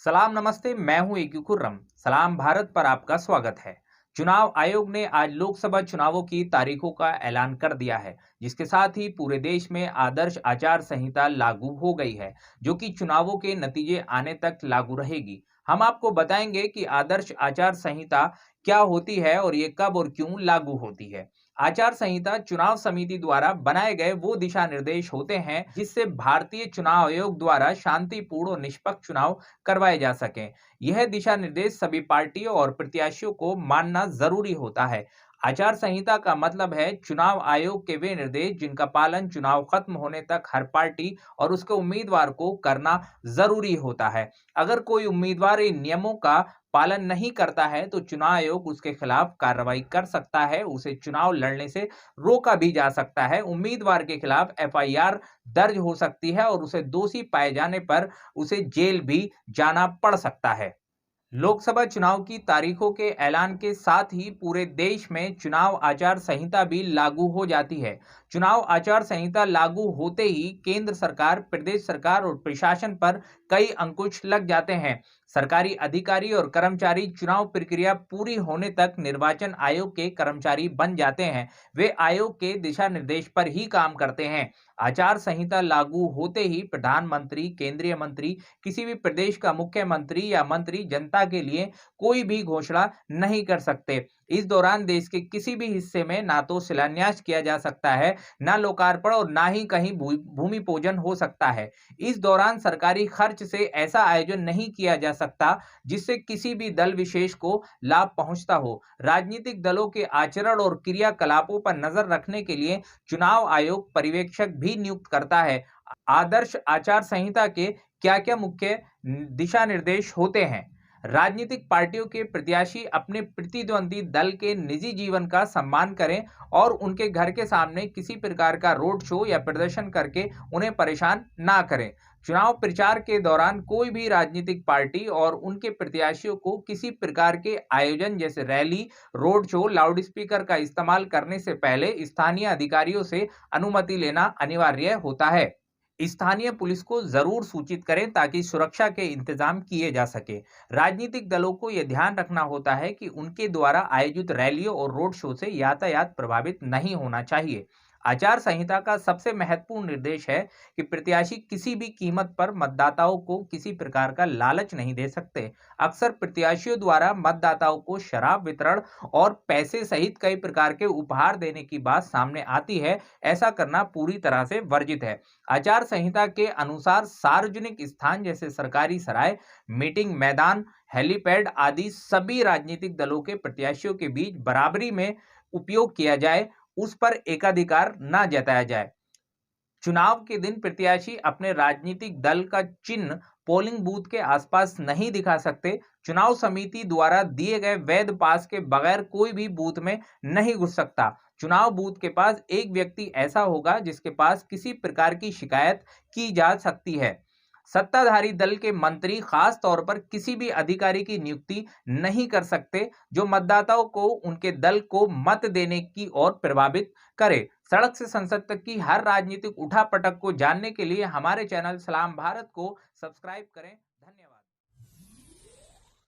सलाम नमस्ते, मैं हूं एके खुर्रम। सलाम भारत पर आपका स्वागत है। चुनाव आयोग ने आज लोकसभा चुनावों की तारीखों का ऐलान कर दिया है, जिसके साथ ही पूरे देश में आदर्श आचार संहिता लागू हो गई है, जो कि चुनावों के नतीजे आने तक लागू रहेगी। हम आपको बताएंगे कि आदर्श आचार संहिता क्या होती है और ये कब और क्यों लागू होती है। आचार संहिता चुनाव समिति द्वारा बनाए गए वो दिशा निर्देश होते हैं जिससे भारतीय चुनाव आयोग द्वारा शांतिपूर्ण और निष्पक्ष चुनाव करवाए जा सकें। यह दिशा निर्देश सभी पार्टियों और प्रत्याशियों को मानना जरूरी होता है। आचार संहिता का मतलब है चुनाव आयोग के वे निर्देश जिनका पालन चुनाव खत्म होने तक हर पार्टी और उसके उम्मीदवार को करना जरूरी होता है। अगर कोई उम्मीदवार इन नियमों का पालन नहीं करता है तो चुनाव आयोग उसके खिलाफ कार्रवाई कर सकता है, उसे चुनाव लड़ने से रोका भी जा सकता है, उम्मीदवार के खिलाफ एफआईआर दर्ज हो सकती है और उसे दोषी पाए जाने पर उसे जेल भी जाना पड़ सकता है। लोकसभा चुनाव की तारीखों के ऐलान के साथ ही पूरे देश में चुनाव आचार संहिता भी लागू हो जाती है। चुनाव आचार संहिता लागू होते ही केंद्र सरकार, प्रदेश सरकार और प्रशासन पर कई अंकुश लग जाते हैं। सरकारी अधिकारी और कर्मचारी चुनाव प्रक्रिया पूरी होने तक निर्वाचन आयोग के कर्मचारी बन जाते हैं। वे आयोग के दिशा निर्देश पर ही काम करते हैं। आचार संहिता लागू होते ही प्रधानमंत्री, केंद्रीय मंत्री, किसी भी प्रदेश का मुख्यमंत्री या मंत्री जनता के लिए कोई भी घोषणा नहीं कर सकते। इस दौरान देश के किसी भी हिस्से में ना तो शिलान्यास किया जा सकता है, ना लोकार्पण और ना ही कहीं भूमि पूजन हो सकता है। इस दौरान सरकारी खर्च से ऐसा आयोजन नहीं किया जा सकता जिससे किसी भी दल विशेष को लाभ पहुंचता हो। राजनीतिक दलों के आचरण और क्रियाकलापों पर नजर रखने के लिए चुनाव आयोग पर्यवेक्षक भी नियुक्त करता है। आदर्श आचार संहिता के क्या-क्या मुख्य दिशा निर्देश होते हैं? राजनीतिक पार्टियों के प्रत्याशी अपने प्रतिद्वंदी दल के निजी जीवन का सम्मान करें और उनके घर के सामने किसी प्रकार का रोड शो या प्रदर्शन करके उन्हें परेशान ना करें। चुनाव प्रचार के दौरान कोई भी राजनीतिक पार्टी और उनके प्रत्याशियों को किसी प्रकार के आयोजन जैसे रैली, रोड शो, लाउडस्पीकर का इस्तेमाल करने से पहले स्थानीय अधिकारियों से अनुमति लेना अनिवार्य होता है। स्थानीय पुलिस को जरूर सूचित करें ताकि सुरक्षा के इंतजाम किए जा सके। राजनीतिक दलों को यह ध्यान रखना होता है कि उनके द्वारा आयोजित रैलियों और रोड शो से यातायात प्रभावित नहीं होना चाहिए। आचार संहिता का सबसे महत्वपूर्ण निर्देश है कि प्रत्याशी किसी भी कीमत पर मतदाताओं को किसी प्रकार का लालच नहीं दे सकते। अक्सर प्रत्याशियों द्वारा मतदाताओं को शराब वितरण और पैसे सहित कई प्रकार के उपहार देने की बात सामने आती है। ऐसा करना पूरी तरह से वर्जित है। आचार संहिता के अनुसार सार्वजनिक स्थान जैसे सरकारी सराय, मीटिंग मैदान, हेलीपैड आदि सभी राजनीतिक दलों के प्रत्याशियों के बीच बराबरी में उपयोग किया जाए, उस पर एकाधिकार न जताया जाए। चुनाव के दिन प्रत्याशी अपने राजनीतिक दल का चिन्ह पोलिंग बूथ के आसपास नहीं दिखा सकते। चुनाव समिति द्वारा दिए गए वैध पास के बगैर कोई भी बूथ में नहीं घुस सकता। चुनाव बूथ के पास एक व्यक्ति ऐसा होगा जिसके पास किसी प्रकार की शिकायत की जा सकती है। सत्ताधारी दल के मंत्री खास तौर पर किसी भी अधिकारी की नियुक्ति नहीं कर सकते जो मतदाताओं को उनके दल को मत देने की ओर प्रभावित करे। सड़क से संसद तक की हर राजनीतिक उठापटक को जानने के लिए हमारे चैनल सलाम भारत को सब्सक्राइब करें।